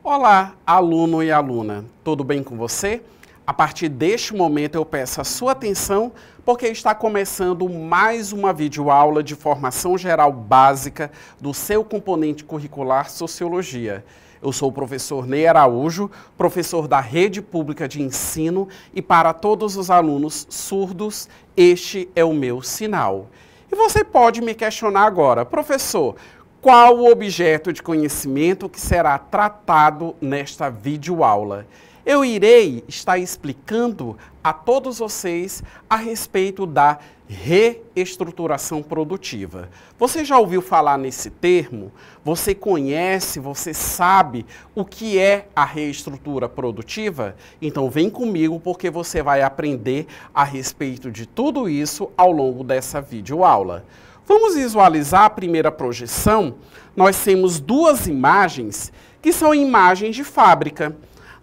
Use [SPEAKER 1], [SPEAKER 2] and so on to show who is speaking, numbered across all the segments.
[SPEAKER 1] Olá, aluno e aluna, tudo bem com você? A partir deste momento eu peço a sua atenção porque está começando mais uma videoaula de formação geral básica do seu componente curricular Sociologia. Eu sou o professor Ney Araújo, professor da Rede Pública de Ensino, e para todos os alunos surdos, este é o meu sinal. E você pode me questionar agora, professor, qual o objeto de conhecimento que será tratado nesta videoaula? Eu irei estar explicando a todos vocês a respeito da reestruturação produtiva. Você já ouviu falar nesse termo? Você conhece, você sabe o que é a reestrutura produtiva? Então vem comigo porque você vai aprender a respeito de tudo isso ao longo dessa videoaula. Vamos visualizar a primeira projeção. Nós temos duas imagens que são imagens de fábrica.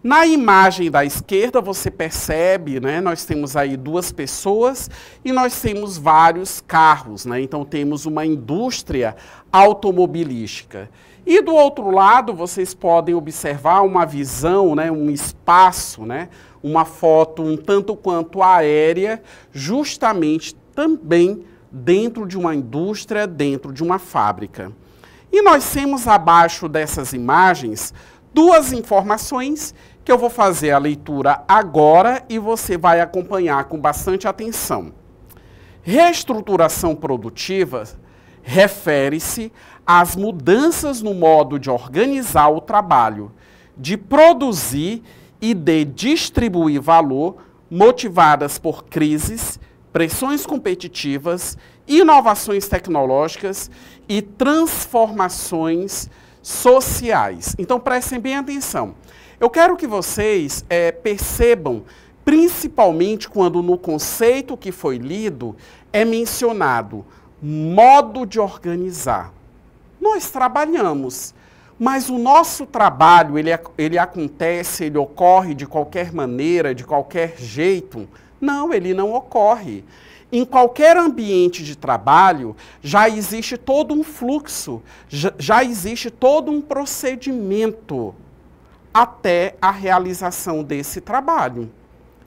[SPEAKER 1] Na imagem da esquerda você percebe, nós temos aí duas pessoas e nós temos vários carros, Então temos uma indústria automobilística. E do outro lado vocês podem observar uma visão, um espaço, uma foto um tanto quanto aérea, justamente também dentro de uma indústria, dentro de uma fábrica. E nós temos abaixo dessas imagens duas informações que eu vou fazer a leitura agora e você vai acompanhar com bastante atenção. Reestruturação produtiva refere-se às mudanças no modo de organizar o trabalho, de produzir e de distribuir valor motivadas por crises, pressões competitivas, inovações tecnológicas e transformações sociais. Então prestem bem atenção. Eu quero que vocês percebam, principalmente quando no conceito que foi lido é mencionado modo de organizar. Nós trabalhamos, mas o nosso trabalho ele acontece, ele ocorre de qualquer maneira, de qualquer jeito? Não, ele não ocorre. Em qualquer ambiente de trabalho, já existe todo um fluxo, já existe todo um procedimento até a realização desse trabalho.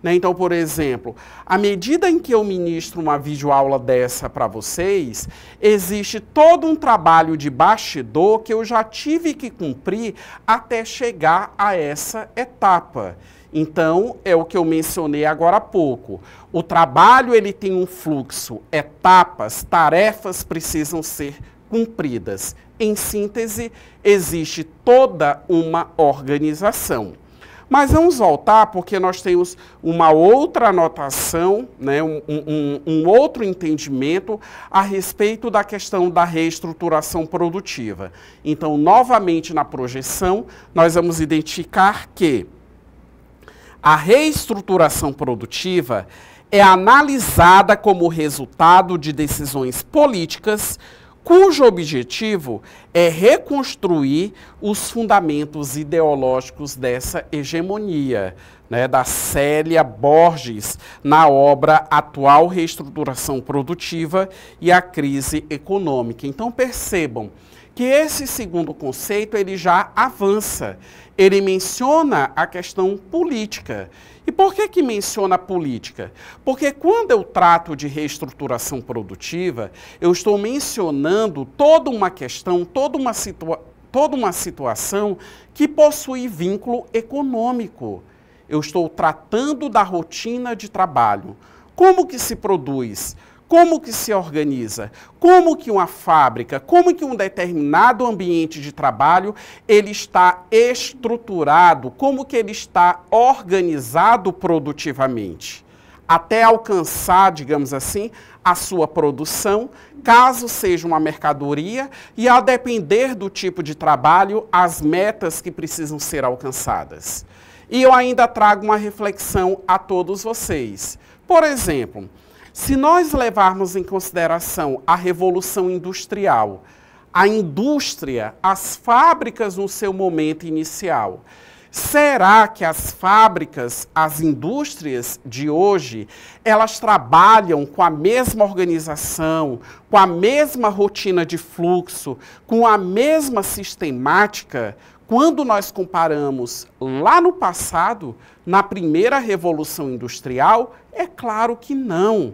[SPEAKER 1] Então, por exemplo, à medida em que eu ministro uma videoaula dessa para vocês, existe todo um trabalho de bastidor que eu já tive que cumprir até chegar a essa etapa. Então, é o que eu mencionei agora há pouco. O trabalho ele tem um fluxo, etapas, tarefas precisam ser cumpridas. Em síntese, existe toda uma organização. Mas vamos voltar porque nós temos uma outra anotação, um outro entendimento a respeito da questão da reestruturação produtiva. Então, novamente na projeção, nós vamos identificar que a reestruturação produtiva é analisada como resultado de decisões políticas cujo objetivo é reconstruir os fundamentos ideológicos dessa hegemonia, da Célia Borges, na obra Atual Reestruturação Produtiva e a Crise Econômica. Então percebam que esse segundo conceito ele já avança, ele menciona a questão política. E por que menciona a política? Porque quando eu trato de reestruturação produtiva, eu estou mencionando toda uma questão, toda uma situação que possui vínculo econômico. Eu estou tratando da rotina de trabalho. Como que se produz? Como que se organiza? Como que uma fábrica, como que um determinado ambiente de trabalho, ele está estruturado, como que ele está organizado produtivamente, até alcançar, digamos assim, a sua produção, caso seja uma mercadoria, e a depender do tipo de trabalho, as metas que precisam ser alcançadas. E eu ainda trago uma reflexão a todos vocês. Por exemplo, se nós levarmos em consideração a Revolução Industrial, a indústria, as fábricas no seu momento inicial, será que as fábricas, as indústrias de hoje, elas trabalham com a mesma organização, com a mesma rotina de fluxo, com a mesma sistemática quando nós comparamos lá no passado, na primeira Revolução Industrial, é claro que não.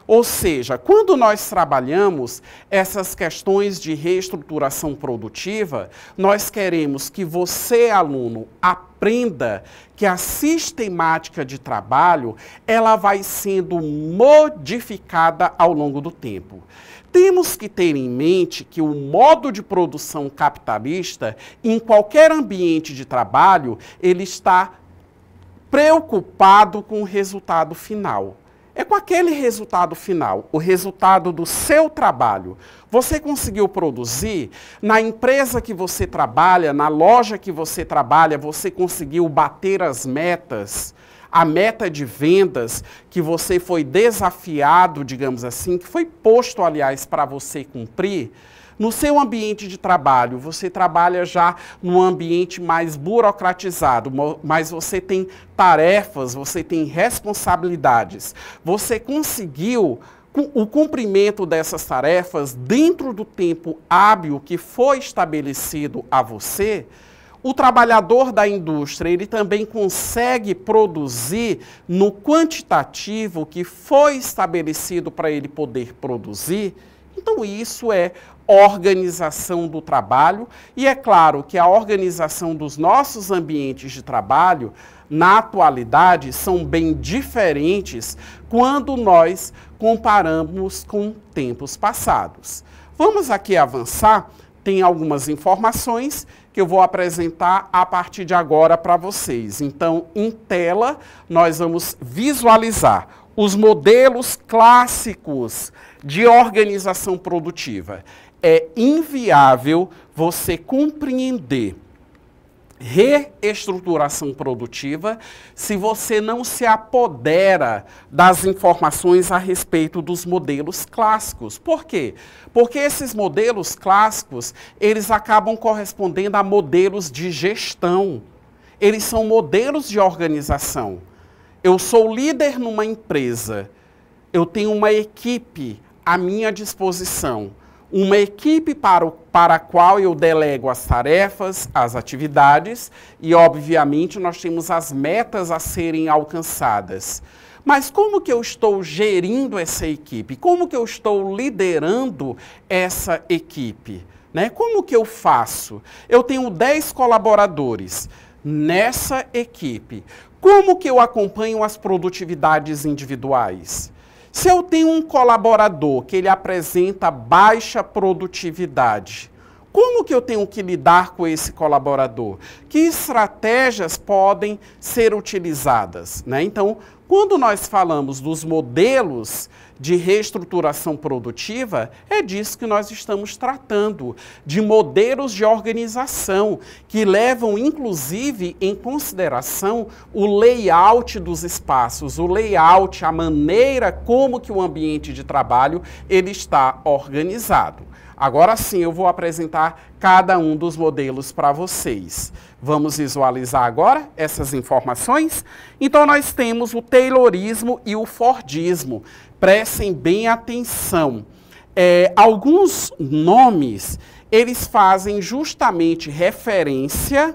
[SPEAKER 1] Ou seja, quando nós trabalhamos essas questões de reestruturação produtiva, nós queremos que você, aluno, aprenda que a sistemática de trabalho, ela vai sendo modificada ao longo do tempo. Temos que ter em mente que o modo de produção capitalista, em qualquer ambiente de trabalho, ele está preocupado com o resultado final. É com aquele resultado final, o resultado do seu trabalho. Você conseguiu produzir, na empresa que você trabalha, na loja que você trabalha, você conseguiu bater as metas, a meta de vendas que você foi desafiado, digamos assim, que foi posto, aliás, para você cumprir. No seu ambiente de trabalho, você trabalha já num ambiente mais burocratizado, mas você tem tarefas, você tem responsabilidades. Você conseguiu o cumprimento dessas tarefas dentro do tempo hábil que foi estabelecido a você. O trabalhador da indústria, ele também consegue produzir no quantitativo que foi estabelecido para ele poder produzir. Então, isso é organização do trabalho, e é claro que a organização dos nossos ambientes de trabalho, na atualidade, são bem diferentes quando nós comparamos com tempos passados. Vamos aqui avançar, tem algumas informações que eu vou apresentar a partir de agora para vocês. Então, em tela, nós vamos visualizar os modelos clássicos de organização produtiva. É inviável você compreender reestruturação produtiva se você não se apodera das informações a respeito dos modelos clássicos. Por quê? Porque esses modelos clássicos, eles acabam correspondendo a modelos de gestão. Eles são modelos de organização. Eu sou líder numa empresa, eu tenho uma equipe à minha disposição, uma equipe para a qual eu delego as tarefas, as atividades e, obviamente, nós temos as metas a serem alcançadas. Mas como que eu estou gerindo essa equipe? Como que eu estou liderando essa equipe? Né? Como que eu faço? Eu tenho 10 colaboradores nessa equipe. Como que eu acompanho as produtividades individuais? Se eu tenho um colaborador que ele apresenta baixa produtividade, como que eu tenho que lidar com esse colaborador? Que estratégias podem ser utilizadas, né? Então, quando nós falamos dos modelos de reestruturação produtiva, é disso que nós estamos tratando, de modelos de organização que levam, inclusive, em consideração o layout dos espaços, o layout, a maneira como que o ambiente de trabalho ele está organizado. Agora sim, eu vou apresentar cada um dos modelos para vocês. Vamos visualizar agora essas informações? Então, nós temos o Taylorismo e o Fordismo. Prestem bem atenção. Alguns nomes, eles fazem justamente referência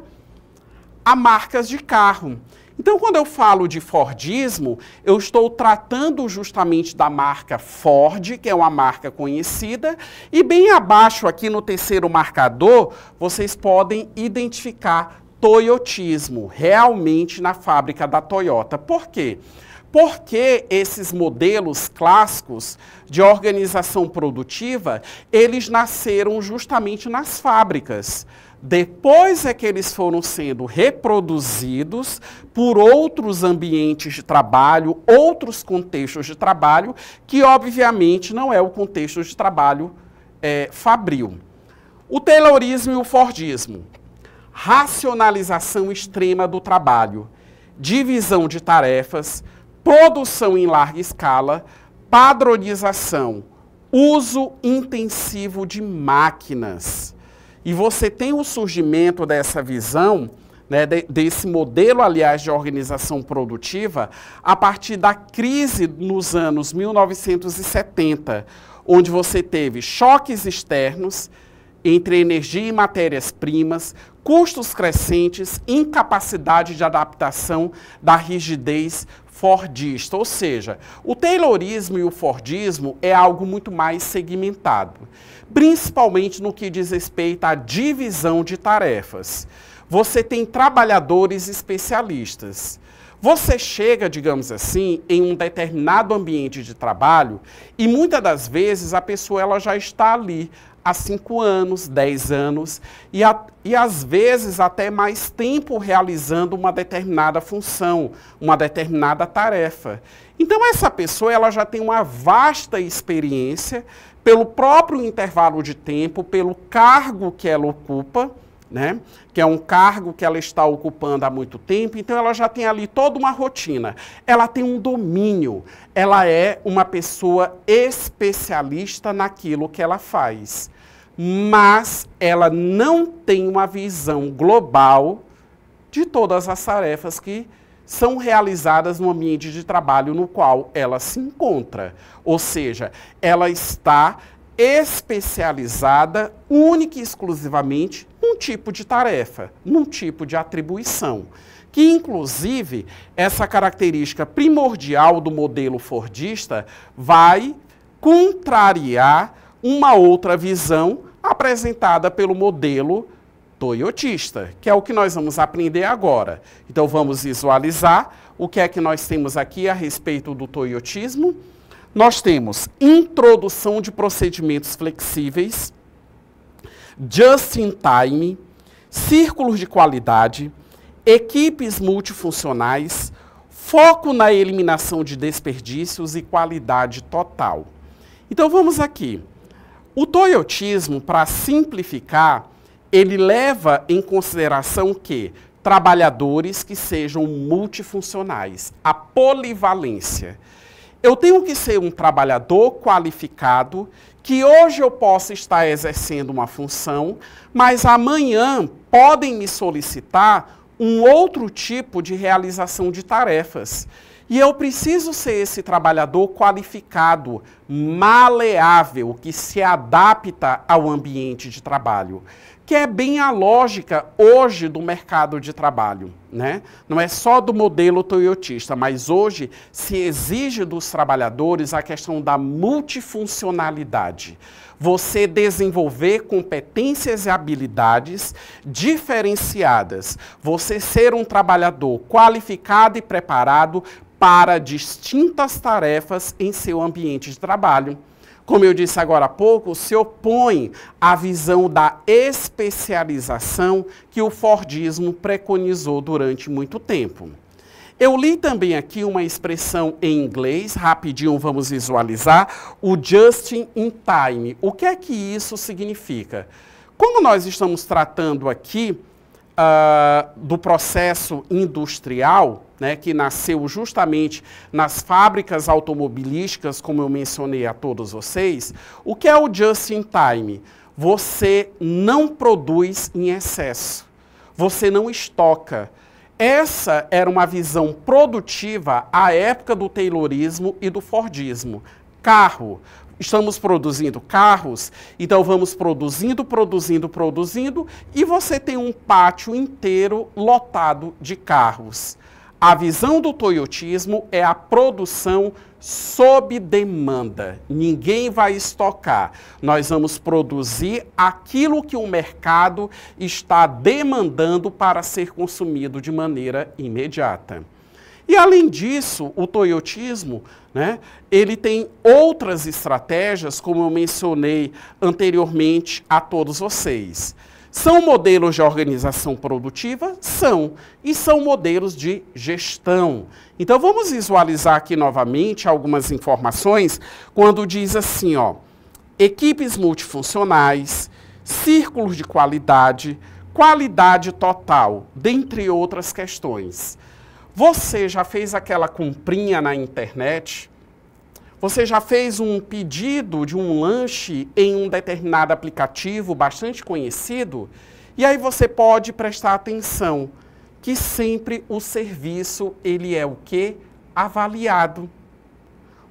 [SPEAKER 1] a marcas de carro. Então, quando eu falo de Fordismo, eu estou tratando justamente da marca Ford, que é uma marca conhecida, e bem abaixo aqui no terceiro marcador, vocês podem identificar Toyotismo, realmente na fábrica da Toyota. Por quê? Porque esses modelos clássicos de organização produtiva, eles nasceram justamente nas fábricas. Depois é que eles foram sendo reproduzidos por outros ambientes de trabalho, outros contextos de trabalho, que obviamente não é o contexto de trabalho fabril. O Taylorismo e o Fordismo. Racionalização extrema do trabalho, divisão de tarefas, produção em larga escala, padronização, uso intensivo de máquinas. E você tem o surgimento dessa visão, né, desse modelo, aliás, de organização produtiva, a partir da crise nos anos 1970, onde você teve choques externos, entre energia e matérias-primas, custos crescentes, incapacidade de adaptação da rigidez fordista. Ou seja, o taylorismo e o fordismo é algo muito mais segmentado, principalmente no que diz respeito à divisão de tarefas. Você tem trabalhadores especialistas. Você chega, digamos assim, em um determinado ambiente de trabalho e muitas das vezes a pessoa ela já está ali há 5 anos, 10 anos e às vezes até mais tempo realizando uma determinada função, uma determinada tarefa. Então essa pessoa ela já tem uma vasta experiência pelo próprio intervalo de tempo, pelo cargo que ela ocupa, né? Que é um cargo que ela está ocupando há muito tempo, então ela já tem ali toda uma rotina. Ela tem um domínio, ela é uma pessoa especialista naquilo que ela faz. Mas ela não tem uma visão global de todas as tarefas que são realizadas no ambiente de trabalho no qual ela se encontra. Ou seja, ela está especializada única e exclusivamente num tipo de tarefa, num tipo de atribuição. Que, inclusive, essa característica primordial do modelo fordista vai contrariar uma outra visão apresentada pelo modelo toyotista, que é o que nós vamos aprender agora. Então, vamos visualizar o que é que nós temos aqui a respeito do toyotismo. Nós temos introdução de procedimentos flexíveis, just in time, círculos de qualidade, equipes multifuncionais, foco na eliminação de desperdícios e qualidade total. Então vamos aqui. O toyotismo, para simplificar, ele leva em consideração que trabalhadores que sejam multifuncionais, a polivalência. Eu tenho que ser um trabalhador qualificado, que hoje eu possa estar exercendo uma função, mas amanhã podem me solicitar um outro tipo de realização de tarefas. E eu preciso ser esse trabalhador qualificado, maleável, que se adapta ao ambiente de trabalho, que é bem a lógica hoje do mercado de trabalho, né? Não é só do modelo toyotista, mas hoje se exige dos trabalhadores a questão da multifuncionalidade. Você desenvolver competências e habilidades diferenciadas. Você ser um trabalhador qualificado e preparado para distintas tarefas em seu ambiente de trabalho. Como eu disse agora há pouco, se opõe à visão da especialização que o fordismo preconizou durante muito tempo. Eu li também aqui uma expressão em inglês, rapidinho vamos visualizar, o just in time. O que é que isso significa? Como nós estamos tratando aqui do processo industrial, né, que nasceu justamente nas fábricas automobilísticas, como eu mencionei a todos vocês, o que é o just in time? Você não produz em excesso, você não estoca. Essa era uma visão produtiva à época do taylorismo e do fordismo. Carro. Estamos produzindo carros, então vamos produzindo, e você tem um pátio inteiro lotado de carros. A visão do toyotismo é a produção sob demanda. Ninguém vai estocar. Nós vamos produzir aquilo que o mercado está demandando para ser consumido de maneira imediata. E, além disso, o toyotismo, né, ele tem outras estratégias, como eu mencionei anteriormente a todos vocês. São modelos de organização produtiva? São. E são modelos de gestão. Então, vamos visualizar aqui novamente algumas informações, quando diz assim, ó, equipes multifuncionais, círculos de qualidade, qualidade total, dentre outras questões. Você já fez aquela comprinha na internet? Você já fez um pedido de um lanche em um determinado aplicativo bastante conhecido? E aí você pode prestar atenção que sempre o serviço, ele é o quê? Avaliado.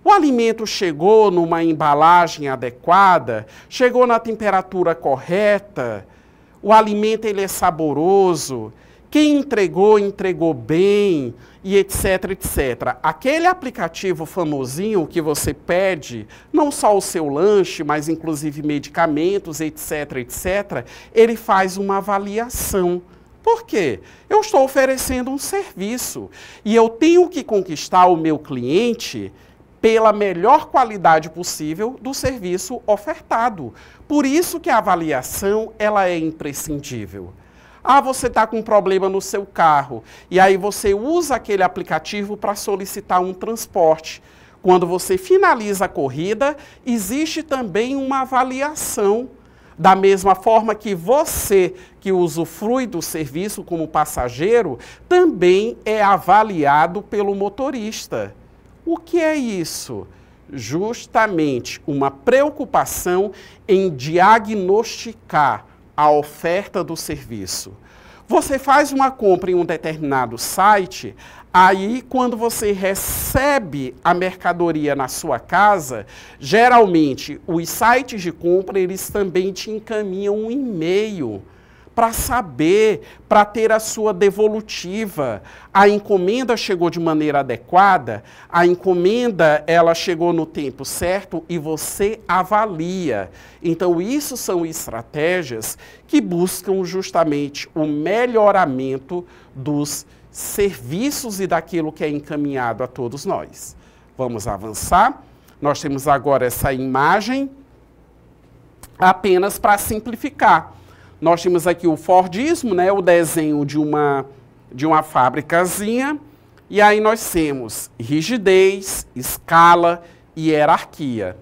[SPEAKER 1] O alimento chegou numa embalagem adequada, chegou na temperatura correta, o alimento ele é saboroso, quem entregou, entregou bem, e etc, etc. Aquele aplicativo famosinho que você pede, não só o seu lanche, mas inclusive medicamentos, etc, etc, ele faz uma avaliação. Por quê? Eu estou oferecendo um serviço e eu tenho que conquistar o meu cliente pela melhor qualidade possível do serviço ofertado. Por isso que a avaliação ela é imprescindível. Ah, você está com um problema no seu carro e aí você usa aquele aplicativo para solicitar um transporte. Quando você finaliza a corrida, existe também uma avaliação. Da mesma forma que você, que usufrui do serviço como passageiro, também é avaliado pelo motorista. O que é isso? Justamente uma preocupação em diagnosticar a oferta do serviço. Você faz uma compra em um determinado site, aí quando você recebe a mercadoria na sua casa, geralmente os sites de compra eles também te encaminham um e-mail para saber, para ter a sua devolutiva. A encomenda chegou de maneira adequada, a encomenda ela chegou no tempo certo e você avalia. Então isso são estratégias que buscam justamente o melhoramento dos serviços e daquilo que é encaminhado a todos nós. Vamos avançar. Nós temos agora essa imagem apenas para simplificar. Nós temos aqui o Fordismo, né, o desenho de uma fábricazinha, e aí nós temos rigidez, escala e hierarquia.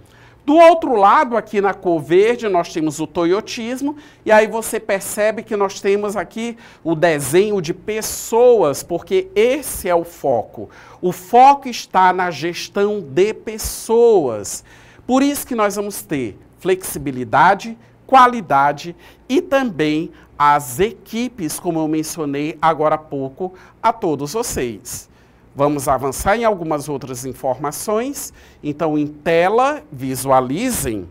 [SPEAKER 1] Do outro lado, aqui na cor verde, nós temos o Toyotismo, e aí você percebe que nós temos aqui o desenho de pessoas, porque esse é o foco. O foco está na gestão de pessoas. Por isso que nós vamos ter flexibilidade, qualidade e também as equipes, como eu mencionei agora há pouco a todos vocês. Vamos avançar em algumas outras informações. Então, em tela, visualizem.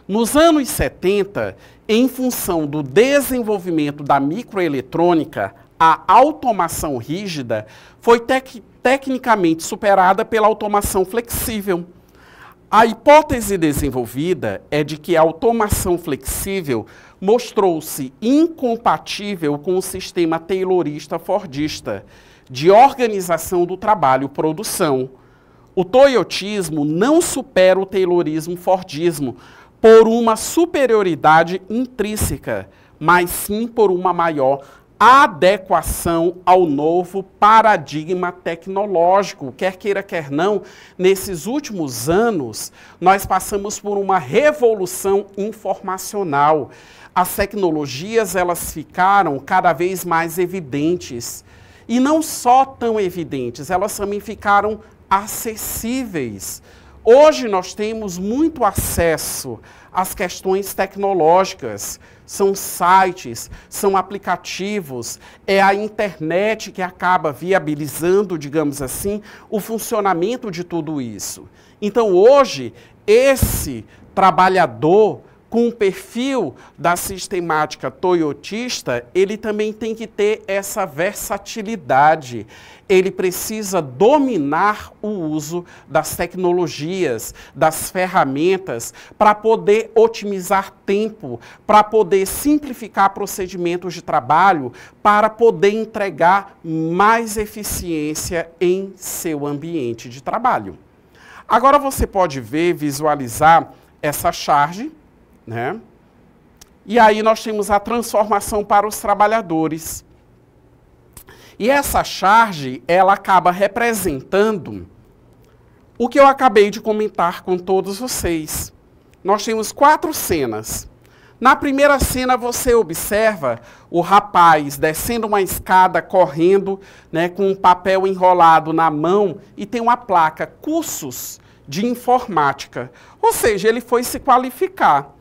[SPEAKER 1] Nos anos 70, em função do desenvolvimento da microeletrônica, a automação rígida foi tecnicamente superada pela automação flexível. A hipótese desenvolvida é de que a automação flexível mostrou-se incompatível com o sistema taylorista-fordista de organização do trabalho-produção. O toyotismo não supera o taylorismo-fordismo por uma superioridade intrínseca, mas sim por uma maior adequação ao novo paradigma tecnológico. Quer queira, quer não, nesses últimos anos, nós passamos por uma revolução informacional. As tecnologias, elas ficaram cada vez mais evidentes. E não só tão evidentes, elas também ficaram acessíveis. Hoje nós temos muito acesso às questões tecnológicas. São sites, são aplicativos, é a internet que acaba viabilizando, digamos assim, o funcionamento de tudo isso. Então, hoje, esse trabalhador com o perfil da sistemática toyotista, ele também tem que ter essa versatilidade. Ele precisa dominar o uso das tecnologias, das ferramentas, para poder otimizar tempo, para poder simplificar procedimentos de trabalho, para poder entregar mais eficiência em seu ambiente de trabalho. Agora você pode ver, visualizar essa charge, né? E aí nós temos a transformação para os trabalhadores. E essa charge, ela acaba representando o que eu acabei de comentar com todos vocês. Nós temos 4 cenas. Na primeira cena você observa o rapaz descendo uma escada, correndo, né, com um papel enrolado na mão e tem uma placa, cursos de informática. Ou seja, ele foi se qualificar.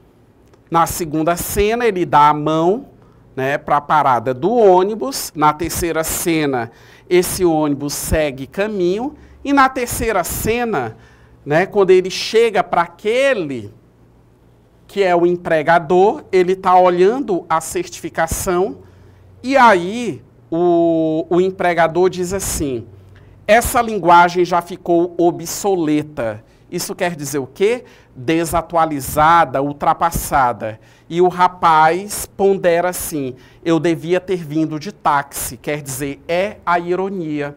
[SPEAKER 1] Na segunda cena, ele dá a mão, né, para a parada do ônibus. Na terceira cena, esse ônibus segue caminho. E na terceira cena, né, quando ele chega para aquele que é o empregador, ele está olhando a certificação e aí o empregador diz assim, essa linguagem já ficou obsoleta. Isso quer dizer o quê? Desatualizada, ultrapassada. E o rapaz pondera assim, eu devia ter vindo de táxi, quer dizer, é a ironia.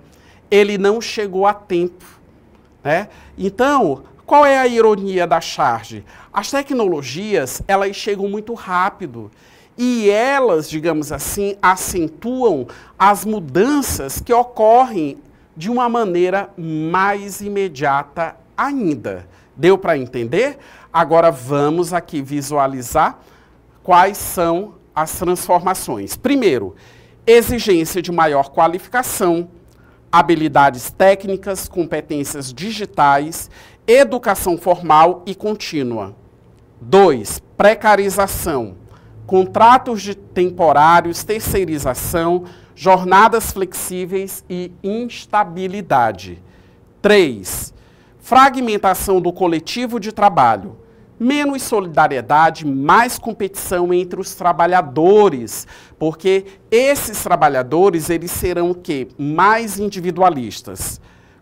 [SPEAKER 1] Ele não chegou a tempo, né? Então, qual é a ironia da charge? As tecnologias, elas chegam muito rápido e elas, digamos assim, acentuam as mudanças que ocorrem de uma maneira mais imediata ainda. Deu para entender? Agora vamos aqui visualizar quais são as transformações. Primeiro, exigência de maior qualificação, habilidades técnicas, competências digitais, educação formal e contínua. 2. Precarização, contratos temporários, terceirização, jornadas flexíveis e instabilidade. 3. Fragmentação do coletivo de trabalho, menos solidariedade, mais competição entre os trabalhadores, porque esses trabalhadores, eles serão o quê? Mais individualistas.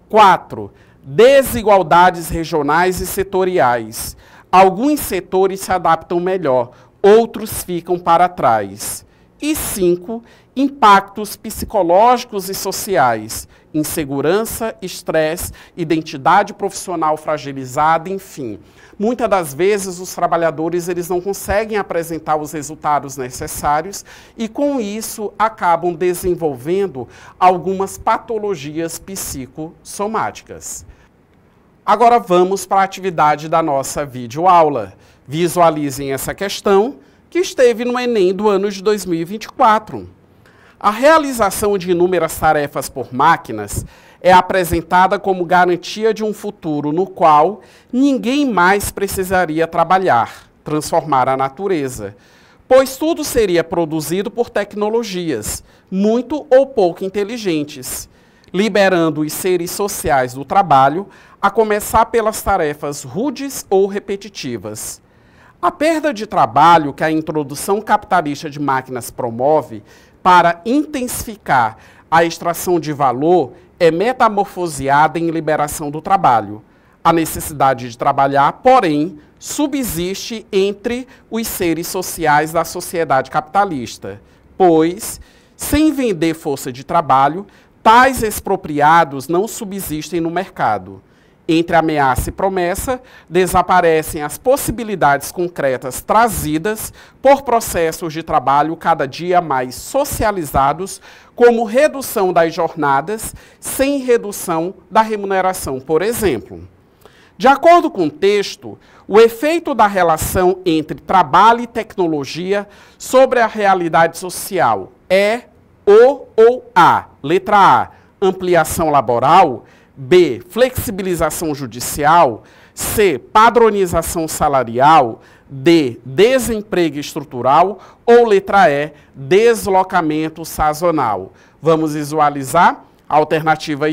[SPEAKER 1] 4. Desigualdades regionais e setoriais. Alguns setores se adaptam melhor, outros ficam para trás. E 5. Impactos psicológicos e sociais, insegurança, estresse, identidade profissional fragilizada, enfim. Muitas das vezes os trabalhadores eles não conseguem apresentar os resultados necessários e com isso acabam desenvolvendo algumas patologias psicossomáticas. Agora vamos para a atividade da nossa videoaula. Visualizem essa questão que esteve no Enem do ano de 2024. A realização de inúmeras tarefas por máquinas é apresentada como garantia de um futuro no qual ninguém mais precisaria trabalhar, transformar a natureza, pois tudo seria produzido por tecnologias, muito ou pouco inteligentes, liberando os seres sociais do trabalho, a começar pelas tarefas rudes ou repetitivas. A perda de trabalho que a introdução capitalista de máquinas promove para intensificar a extração de valor é metamorfoseada em liberação do trabalho. A necessidade de trabalhar, porém, subsiste entre os seres sociais da sociedade capitalista, pois, sem vender força de trabalho, tais expropriados não subsistem no mercado. Entre ameaça e promessa, desaparecem as possibilidades concretas trazidas por processos de trabalho cada dia mais socializados, como redução das jornadas, sem redução da remuneração, por exemplo. De acordo com o texto, o efeito da relação entre trabalho e tecnologia sobre a realidade social é o ou a. Letra A, ampliação laboral. B, flexibilização judicial. C, padronização salarial. D, desemprego estrutural. Ou letra E, deslocamento sazonal. Vamos visualizar? A alternativa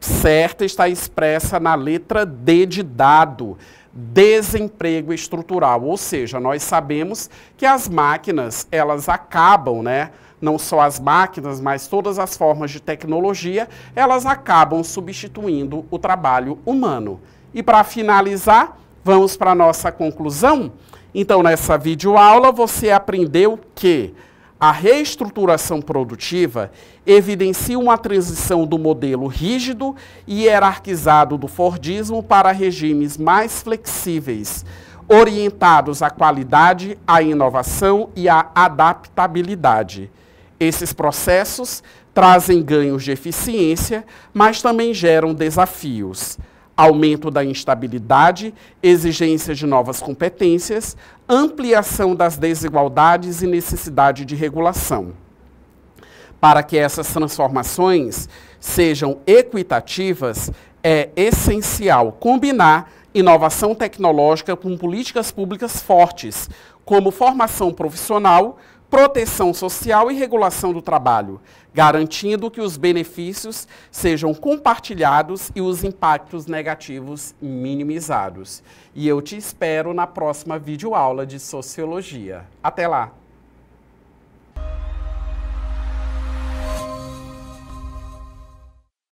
[SPEAKER 1] certa está expressa na letra D de dado. Desemprego estrutural. Ou seja, nós sabemos que as máquinas, elas acabam, né? Não só as máquinas, mas todas as formas de tecnologia, elas acabam substituindo o trabalho humano. E para finalizar, vamos para a nossa conclusão. Então, nessa videoaula, você aprendeu que a reestruturação produtiva evidencia uma transição do modelo rígido e hierarquizado do Fordismo para regimes mais flexíveis, orientados à qualidade, à inovação e à adaptabilidade. Esses processos trazem ganhos de eficiência, mas também geram desafios. Aumento da instabilidade, exigência de novas competências, ampliação das desigualdades e necessidade de regulação. Para que essas transformações sejam equitativas, é essencial combinar inovação tecnológica com políticas públicas fortes, como formação profissional, proteção social e regulação do trabalho, garantindo que os benefícios sejam compartilhados e os impactos negativos minimizados. E eu te espero na próxima videoaula de Sociologia. Até lá!